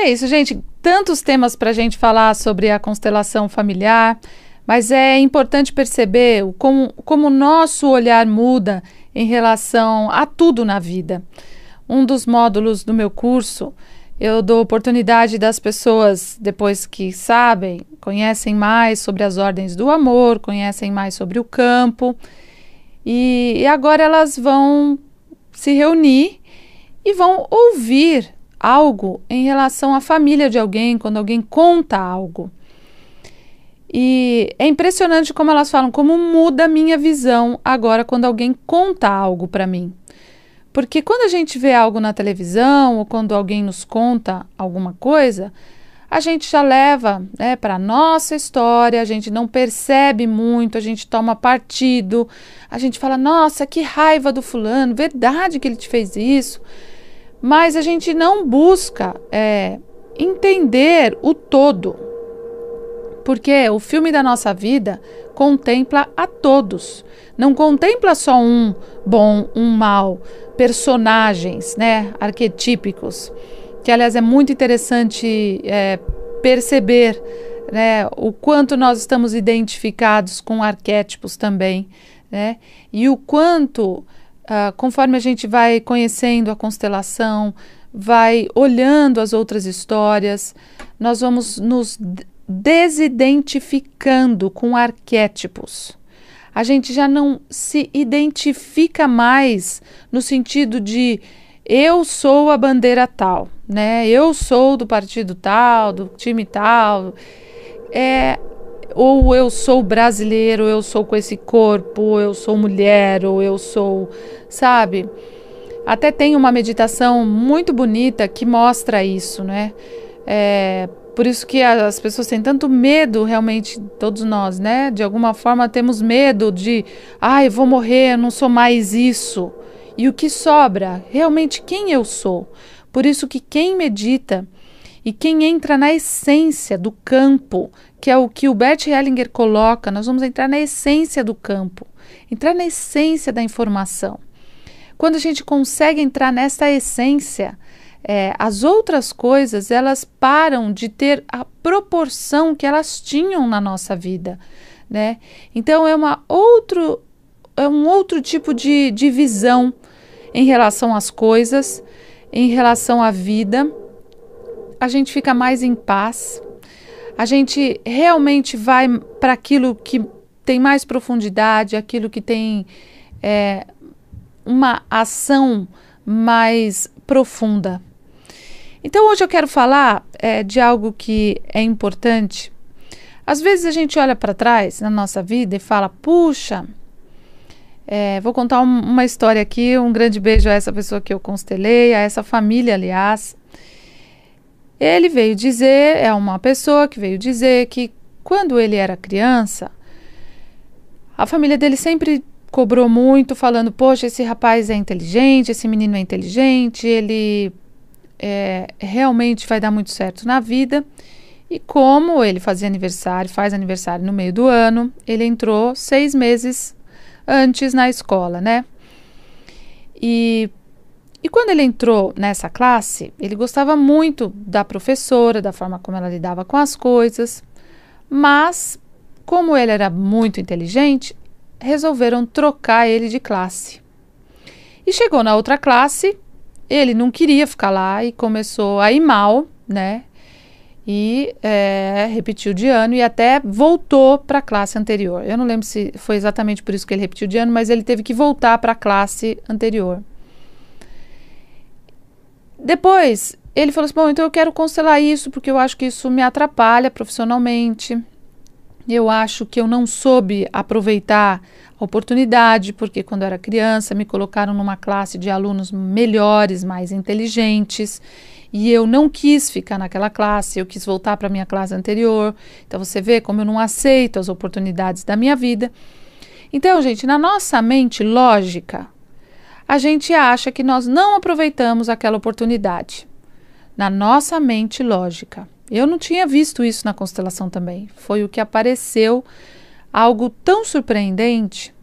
é isso, gente. Tantos temas para a gente falar sobre a constelação familiar, mas é importante perceber como o nosso olhar muda em relação a tudo na vida. Um dos módulos do meu curso, eu dou oportunidade das pessoas, depois que sabem, conhecem mais sobre as ordens do amor, conhecem mais sobre o campo, e agora elas vão se reunir e vão ouvir algo em relação à família de alguém, quando alguém conta algo. E é impressionante como elas falam, como muda a minha visão agora quando alguém conta algo para mim. Porque quando a gente vê algo na televisão ou quando alguém nos conta alguma coisa, a gente já leva, né, para a nossa história, a gente não percebe muito, a gente toma partido, a gente fala, nossa, que raiva do fulano, verdade que ele te fez isso. Mas a gente não busca entender o todo, porque o filme da nossa vida contempla a todos, não contempla só um bom, um mal, personagens, né, arquetípicos, que aliás é muito interessante perceber, né, o quanto nós estamos identificados com arquétipos também, né, e o quanto... conforme a gente vai conhecendo a constelação, vai olhando as outras histórias, nós vamos nos desidentificando com arquétipos. A gente já não se identifica mais no sentido de eu sou a bandeira tal, né? Eu sou do partido tal, do time tal. Ou eu sou brasileiro, eu sou com esse corpo, eu sou mulher, ou eu sou, sabe? Até tem uma meditação muito bonita que mostra isso, né? Por isso que as pessoas têm tanto medo, realmente, todos nós, né? De alguma forma temos medo de, eu vou morrer, eu não sou mais isso. E o que sobra? Realmente quem eu sou? Por isso que quem medita e quem entra na essência do campo, que é o que o Bert Hellinger coloca, nós vamos entrar na essência do campo, entrar na essência da informação. Quando a gente consegue entrar nessa essência, as outras coisas, elas param de ter a proporção que elas tinham na nossa vida, né? Então, é um outro tipo de visão em relação às coisas, em relação à vida. A gente fica mais em paz, a gente realmente vai para aquilo que tem mais profundidade, aquilo que tem uma ação mais profunda. Então hoje eu quero falar de algo que é importante. Às vezes a gente olha para trás na nossa vida e fala, puxa, vou contar uma história aqui, um grande beijo a essa pessoa que eu constelei, a essa família, aliás. Ele veio dizer, é uma pessoa que veio dizer que quando ele era criança, a família dele sempre cobrou muito, falando, poxa, esse rapaz é inteligente, esse menino é inteligente, ele realmente vai dar muito certo na vida. E como ele faz aniversário no meio do ano, ele entrou 6 meses antes na escola, né? E quando ele entrou nessa classe, ele gostava muito da professora, da forma como ela lidava com as coisas, mas como ele era muito inteligente, resolveram trocar ele de classe. E chegou na outra classe, ele não queria ficar lá e começou a ir mal, né? E repetiu de ano e até voltou para a classe anterior. Eu não lembro se foi exatamente por isso que ele repetiu de ano, mas ele teve que voltar para a classe anterior. Depois, ele falou assim, bom, então eu quero constelar isso porque eu acho que isso me atrapalha profissionalmente. Eu acho que eu não soube aproveitar a oportunidade, porque quando eu era criança me colocaram numa classe de alunos melhores, mais inteligentes, e eu não quis ficar naquela classe, eu quis voltar para a minha classe anterior. Então você vê como eu não aceito as oportunidades da minha vida. Então, gente, na nossa mente lógica, a gente acha que nós não aproveitamos aquela oportunidade. Na nossa mente lógica. Eu não tinha visto isso na constelação também. Foi o que apareceu, algo tão surpreendente.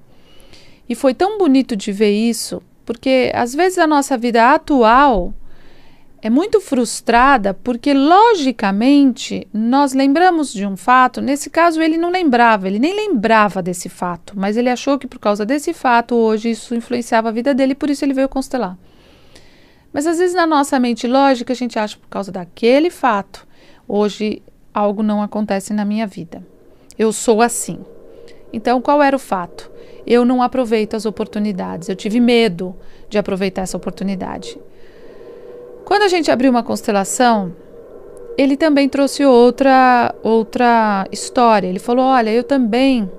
E foi tão bonito de ver isso, porque às vezes a nossa vida atual, é muito frustrada porque, logicamente, nós lembramos de um fato. Nesse caso, ele não lembrava, ele nem lembrava desse fato, mas ele achou que por causa desse fato, hoje isso influenciava a vida dele, por isso ele veio constelar. Mas às vezes na nossa mente lógica, a gente acha por causa daquele fato, hoje algo não acontece na minha vida. Eu sou assim. Então, qual era o fato? Eu não aproveito as oportunidades, eu tive medo de aproveitar essa oportunidade. Quando a gente abriu uma constelação, ele também trouxe outra história. Ele falou, olha, eu também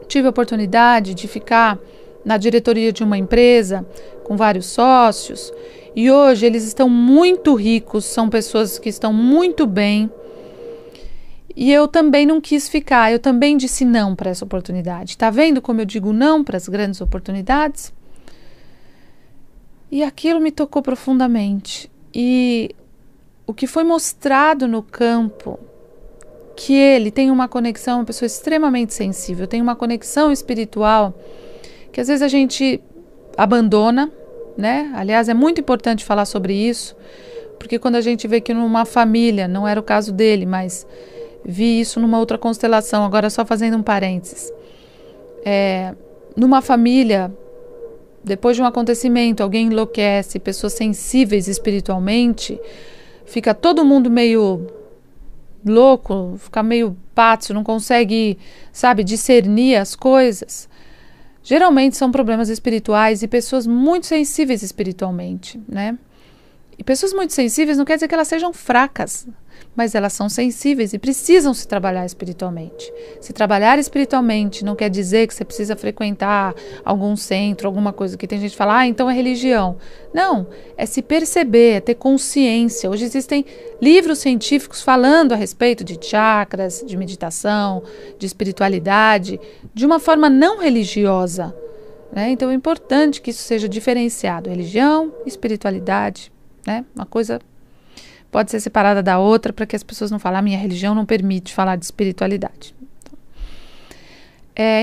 tive a oportunidade de ficar na diretoria de uma empresa com vários sócios e hoje eles estão muito ricos, são pessoas que estão muito bem e eu também não quis ficar, eu também disse não para essa oportunidade. Tá vendo como eu digo não para as grandes oportunidades? E aquilo me tocou profundamente. E o que foi mostrado no campo, que ele tem uma conexão, uma pessoa extremamente sensível, tem uma conexão espiritual, que às vezes a gente abandona, né? Aliás, é muito importante falar sobre isso, porque quando a gente vê que numa família, não era o caso dele, mas vi isso numa outra constelação, agora só fazendo um parênteses. Numa família, depois de um acontecimento, alguém enlouquece, pessoas sensíveis espiritualmente, fica todo mundo meio louco, fica meio pátio, não consegue, sabe, discernir as coisas. Geralmente são problemas espirituais e pessoas muito sensíveis espiritualmente, né? E pessoas muito sensíveis não quer dizer que elas sejam fracas, mas elas são sensíveis e precisam se trabalhar espiritualmente. Se trabalhar espiritualmente não quer dizer que você precisa frequentar algum centro, alguma coisa que tem gente que fala, então é religião. Não, é se perceber, é ter consciência. Hoje existem livros científicos falando a respeito de chakras, de meditação, de espiritualidade, de uma forma não religiosa, né? Então é importante que isso seja diferenciado, religião e espiritualidade, né? Uma coisa pode ser separada da outra para que as pessoas não falem, minha religião não permite falar de espiritualidade.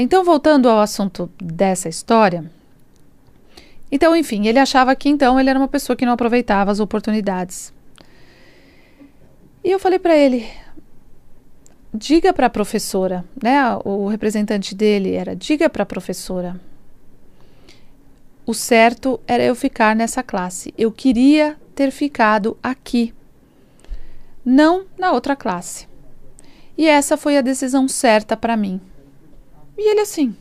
Então, voltando ao assunto dessa história, então, enfim, ele achava que então ele era uma pessoa que não aproveitava as oportunidades. E eu falei para ele, diga para a professora, né? O representante dele era, diga para a professora. O certo era eu ficar nessa classe. Eu queria ter ficado aqui, não na outra classe. E essa foi a decisão certa para mim. E ele assim,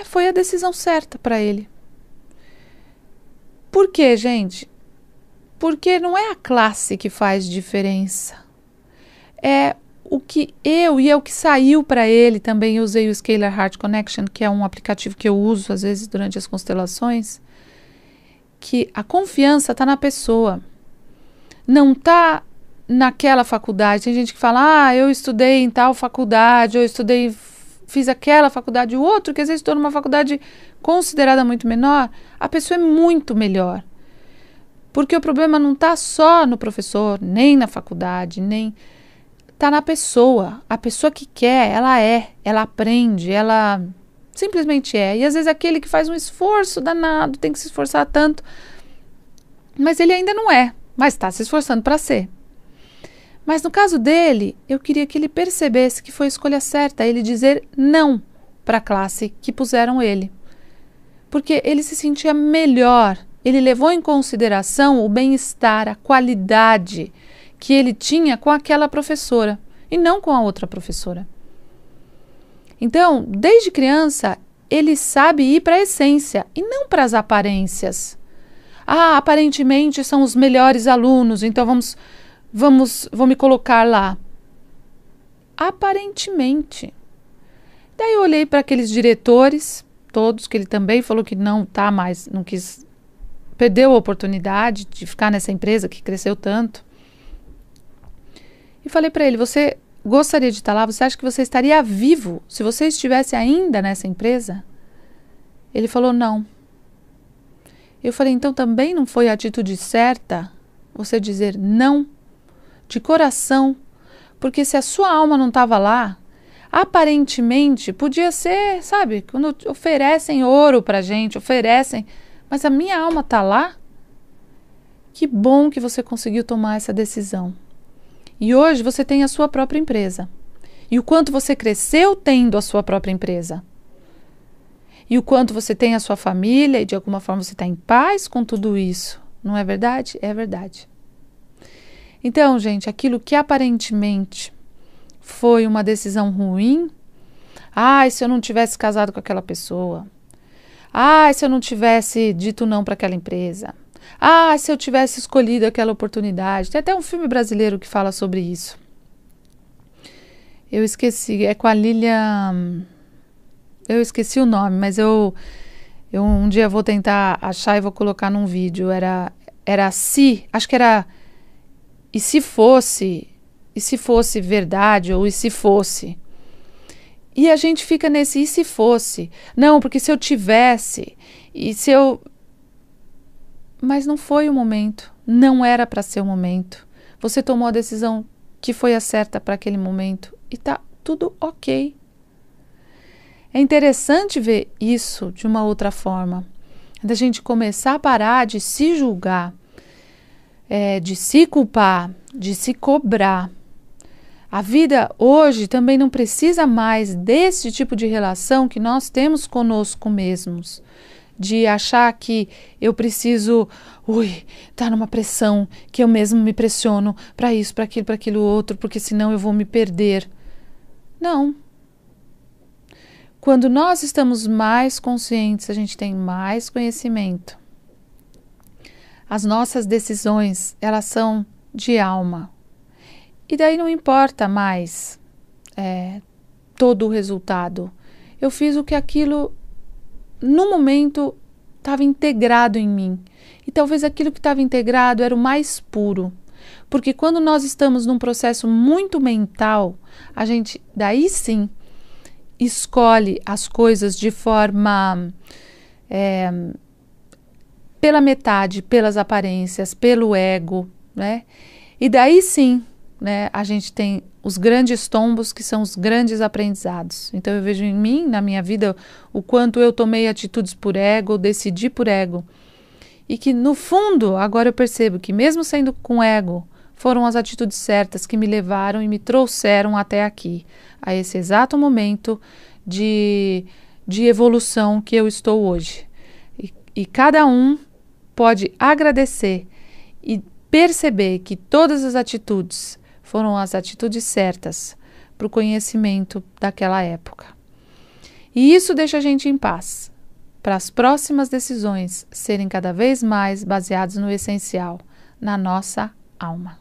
foi a decisão certa para ele. Por quê, gente? Porque não é a classe que faz diferença. É o que é o que saiu para ele. Também usei o Scalar Heart Connection, que é um aplicativo que eu uso às vezes durante as constelações, que a confiança está na pessoa. Não está naquela faculdade. Tem gente que fala, eu estudei em tal faculdade, fiz aquela faculdade, o outro que às vezes estou numa faculdade considerada muito menor, a pessoa é muito melhor. Porque o problema não está só no professor, nem na faculdade, nem... Está na pessoa. A pessoa que quer, ela aprende, ela simplesmente é. E às vezes aquele que faz um esforço danado, tem que se esforçar tanto, mas ele ainda não é, mas está se esforçando para ser. Mas no caso dele, eu queria que ele percebesse que foi a escolha certa, ele dizer não para a classe que puseram ele. Porque ele se sentia melhor, ele levou em consideração o bem-estar, a qualidade que ele tinha com aquela professora e não com a outra professora. Então, desde criança, ele sabe ir para a essência e não para as aparências. Aparentemente são os melhores alunos, então vou me colocar lá. Aparentemente. Daí eu olhei para aqueles diretores, todos, que ele também falou que não quis, perdeu a oportunidade de ficar nessa empresa que cresceu tanto. E falei para ele, você gostaria de estar lá? Você acha que você estaria vivo se você estivesse ainda nessa empresa? Ele falou, não. Eu falei, então também não foi a atitude certa você dizer não de coração? Porque se a sua alma não estava lá, aparentemente podia ser, sabe, quando oferecem ouro pra gente, mas a minha alma está lá? Que bom que você conseguiu tomar essa decisão. E hoje você tem a sua própria empresa. E o quanto você cresceu tendo a sua própria empresa. E o quanto você tem a sua família e de alguma forma você está em paz com tudo isso. Não é verdade? É verdade. Então, gente, aquilo que aparentemente foi uma decisão ruim, se eu não tivesse casado com aquela pessoa, se eu não tivesse dito não para aquela empresa, se eu tivesse escolhido aquela oportunidade. Tem até um filme brasileiro que fala sobre isso. Eu esqueci, é com a Lilian, eu esqueci o nome, mas eu um dia vou tentar achar e vou colocar num vídeo. Acho que era e se fosse verdade, ou e se fosse. E a gente fica nesse e se fosse. Não, porque se eu tivesse, e se eu... Mas não foi o momento, não era para ser o momento. Você tomou a decisão que foi a certa para aquele momento e tá tudo ok. É interessante ver isso de uma outra forma, da gente começar a parar de se julgar, de se culpar, de se cobrar. A vida hoje também não precisa mais desse tipo de relação que nós temos conosco mesmos. De achar que eu preciso, tá numa pressão, que eu mesmo me pressiono para isso, para aquilo outro, porque senão eu vou me perder. Não. Quando nós estamos mais conscientes, a gente tem mais conhecimento. As nossas decisões, elas são de alma. E daí não importa mais todo o resultado. Eu fiz o que aquilo, no momento, estava integrado em mim. E talvez aquilo que estava integrado era o mais puro. Porque quando nós estamos num processo muito mental, a gente, daí sim, escolhe as coisas de forma... pela metade, pelas aparências, pelo ego, né? E daí sim, né, a gente tem os grandes tombos que são os grandes aprendizados. Então eu vejo em mim, na minha vida, o quanto eu tomei atitudes por ego, decidi por ego. E que no fundo, agora eu percebo que mesmo sendo com ego, foram as atitudes certas que me levaram e me trouxeram até aqui, a esse exato momento de evolução que eu estou hoje. E cada um pode agradecer e perceber que todas as atitudes foram as atitudes certas para o conhecimento daquela época. E isso deixa a gente em paz, para as próximas decisões serem cada vez mais baseadas no essencial, na nossa alma.